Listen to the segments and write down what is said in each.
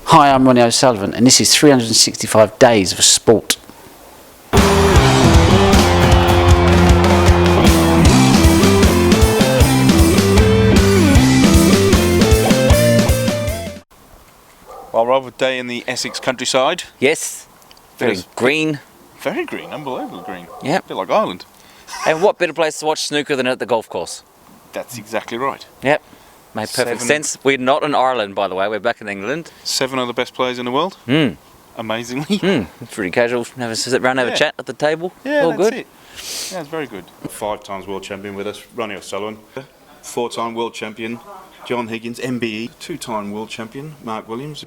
Hi, I'm Ronnie O'Sullivan, and this is 365 Days of Sport. Well, rather day in the Essex countryside. Yes, very Yes. green. Very green, unbelievable green. Yep. A bit like Ireland. And what better place to watch snooker than at the golf course? That's exactly right. Yep, made perfect 7 sense. We're not in Ireland, by the way. We're back in England. 7 of the best players in the world, amazingly. It's really casual. Have a sit around, have Yeah. a chat at the table. Yeah, All that's good. it. Yeah, it's very good. 5 times world champion with us, Ronnie O'Sullivan. 4-time world champion, John Higgins, MBE. 2-time world champion, Mark Williams.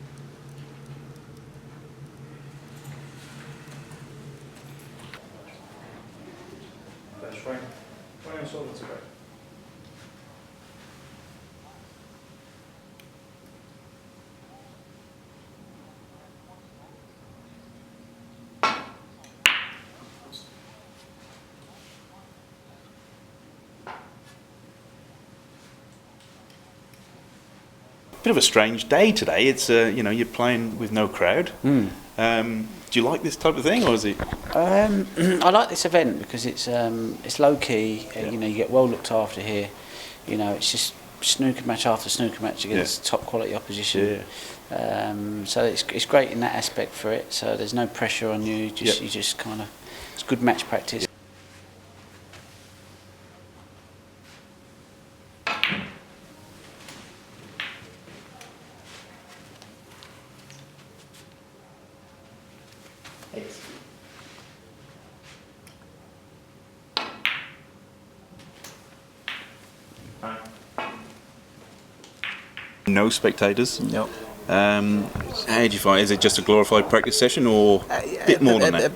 Bit of a strange day today. It's you're playing with no crowd. Do you like this type of thing, or is it? I like this event because it's low key. You get well looked after here. It's just snooker match after snooker match against top quality opposition. So it's great in that aspect for it. So there's no pressure on you. You just kind of, it's good match practice. No spectators. No. How do you find? Is it just a glorified practice session, or a bit more than that?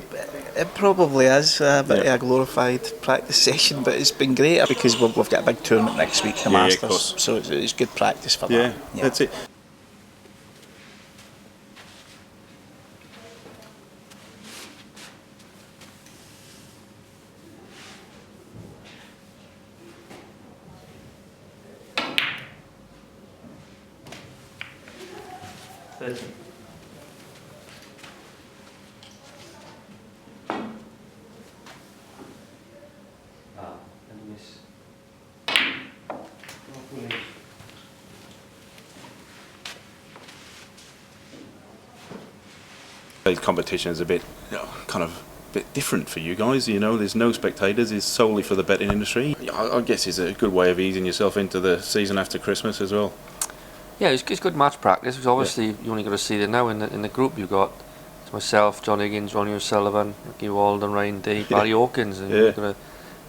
It probably is a bit of a glorified practice session, but it's been great because we've got a big tournament next week, the Yeah, of Masters, course. so it's good practice for Yeah, that. that's it. The competition is a bit, kind of bit different for you guys. There's no spectators. It's solely for the betting industry. I guess it's a good way of easing yourself into the season after Christmas as well. Yeah, it's good match practice because obviously you only got to see it now in the group you've got. It's myself, John Higgins, Ronnie O'Sullivan, Ricky Walden, Ryan Day, Barry Hawkins, and you've got to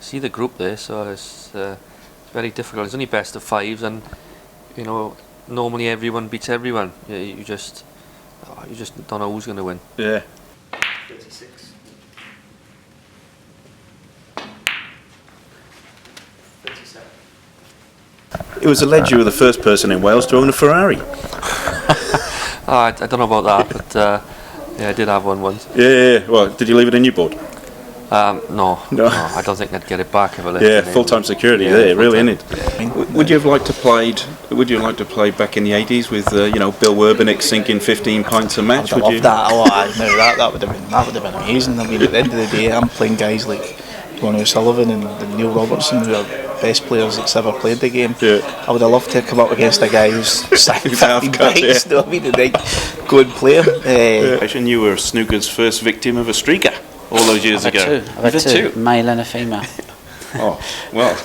see the group there. So it's very difficult. It's only best of 5s, and normally everyone beats everyone. You just don't know who's going to win. Yeah. 36. 37. It was alleged you were the first person in Wales to own a Ferrari. I don't know about that, but yeah, I did have one once. Yeah. Well, did you leave it in Newport? No, I don't think I'd get it back if I left Yeah, it in. full-time security there, really, isn't it? Would you have liked to play back in the 80s with Bill Werbenick sinking 15 pints a match? I would have loved that a lot. No, that would have been amazing. I mean, at the end of the day, I'm playing guys like Ronnie O'Sullivan and Neil Robertson, who are best players that's ever played the game. Yeah. I would have loved to come up against a guy who's second Who's half 15 cut, pints. yeah. No, I mean, and then go and play him. And you were snooker's first victim of a streaker all those years ago. I've had two, a male and a female. Oh, well,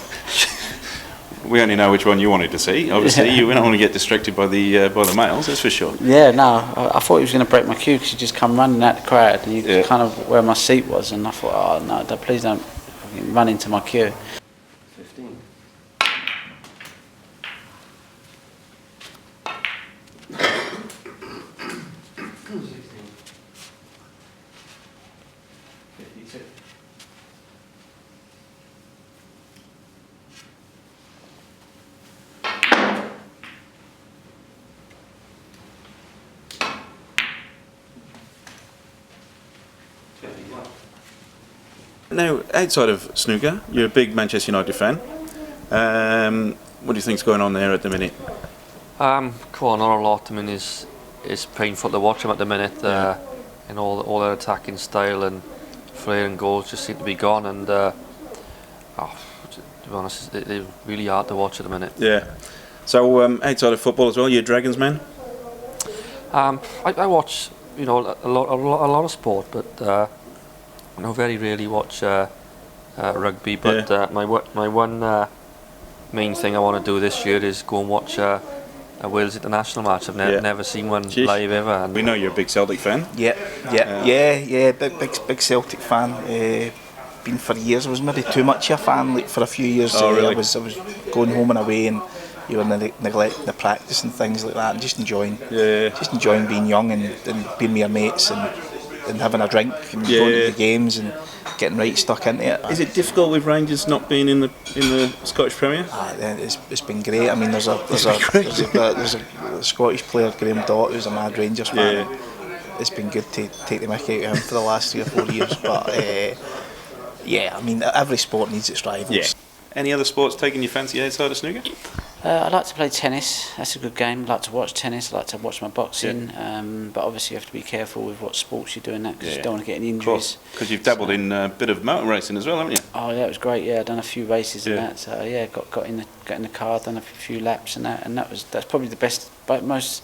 we only know which one you wanted to see. Obviously, you don't want to get distracted by the males, that's for sure. Yeah, no, I thought he was going to break my cue because he just come running out the crowd and he kind of where my seat was, and I thought, oh no, please don't fucking run into my queue. 15. Now, outside of snooker, you're a big Manchester United fan. What do you think's going on there at the minute? Not a lot. I mean, it's painful to watch them at the minute. And all their attacking style and flair and goals just seem to be gone. And to be honest, they're really hard to watch at the minute. Yeah. So outside of football as well, you're a Dragons man? I watch, a lot of sport, but very rarely watch rugby. But my one main thing I want to do this year is go and watch a Wales international match. I've never seen one live ever. And we know you're a big Celtic fan. Yeah. Big Celtic fan. Been for years. I was maybe too much a fan. Like for a few years, really? I was going home and away, and you were neglecting the practice and things like that, and just enjoying being young and being with your mates and having a drink and going to the games and getting right stuck into it. Is it difficult with Rangers not being in the Scottish Premier? It's been great. I mean, there's a Scottish player, Graham Dott, who's a mad Rangers fan. Yeah. It's been good to take the mickey out of him for the last 3 or 4 years, but I mean, every sport needs its rivals. Yeah. Any other sports taking your fancy outside of snooker? I like to play tennis. That's a good game. I like to watch tennis. I like to watch my boxing. But obviously, you have to be careful with what sports you're doing that because you don't want to get any injuries. Because you've dabbled in a bit of motor racing as well, haven't you? Oh yeah, it was great. Yeah, I've done a few races and that. So yeah, got in the car, done a few laps and that's probably the most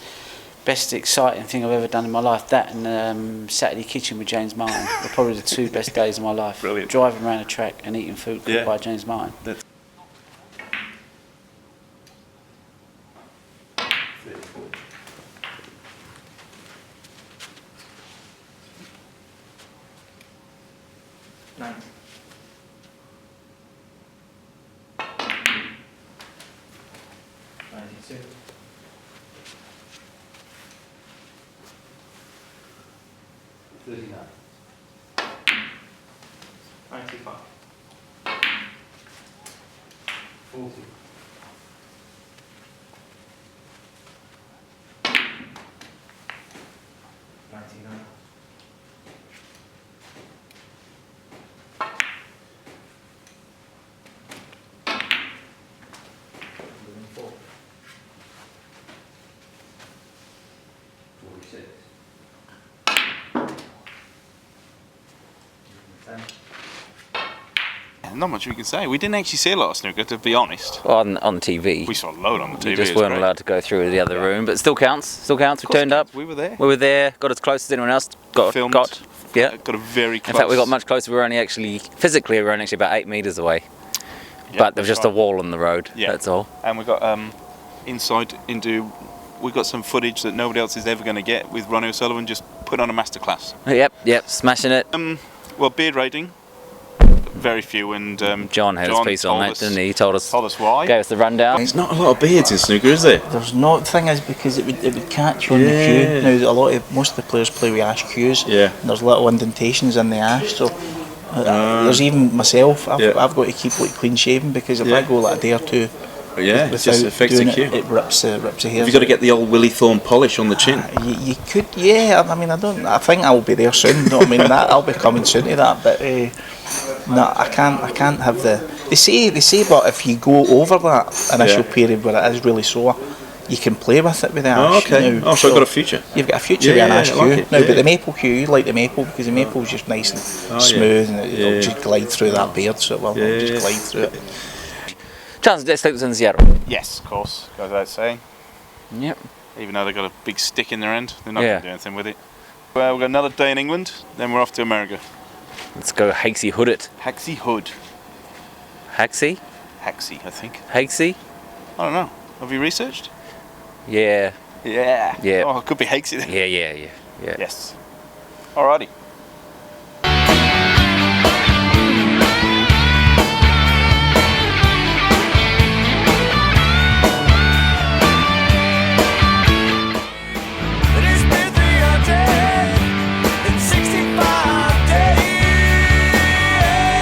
exciting thing I've ever done in my life. That and Saturday Kitchen with James Martin were probably the 2 best days of my life. Brilliant. Driving around a track and eating food cooked by James Martin. Not much we can say. We didn't actually see a lot of snooker, to be honest. On TV. We saw a load on the TV. You just weren't allowed to go through the other room, but it still counts. We turned up. We were there. We were there. Got as close as anyone else. Filmed. Got a very close. In fact, we got much closer. We were only about 8 metres away. But there was just a wall on the road. Yeah. That's all. And we got we got some footage that nobody else is ever going to get with Ronnie O'Sullivan just put on a masterclass. Yep, smashing it. Well, beard rating. Very few, and John had his piece on that, didn't he? He told us why. Gave us the rundown. There's not a lot of beards in snooker, is there? There's not. The thing is, because it would catch on the cue. Now, most of the players play with ash cues. Yeah. And there's little indentations in the ash, so there's even myself. I've got to keep clean shaven because if I go like a day or two, it just affects the cue. It rips the hair. Have you got to get the old Willie Thorne polish on the chin? You could, I mean, I think I'll be there soon. You know what I mean? I'll be coming soon to that, but. No, I can't have the. They say, but if you go over that initial period where it is really sore, you can play with it with the ash. Okay. Now, so I've got a future. You've got a future with an ash cue. Like But the maple cue, you like the maple because the maple is just nice and smooth and it'll just glide through that beard, so it will just glide through it. Chance of Sleeps in Seattle. Yes, of course. Goes without saying. Yep. Even though they've got a big stick in their end, they're not going to do anything with it. Well, we've got another day in England, then we're off to America. Let's go Haxey Hood it. Haxey Hood. Haxey, I think. Haxey? I don't know. Have you researched? Yeah. Yeah. Yeah. Oh, it could be Haxey then. Yeah. Yes. Alrighty.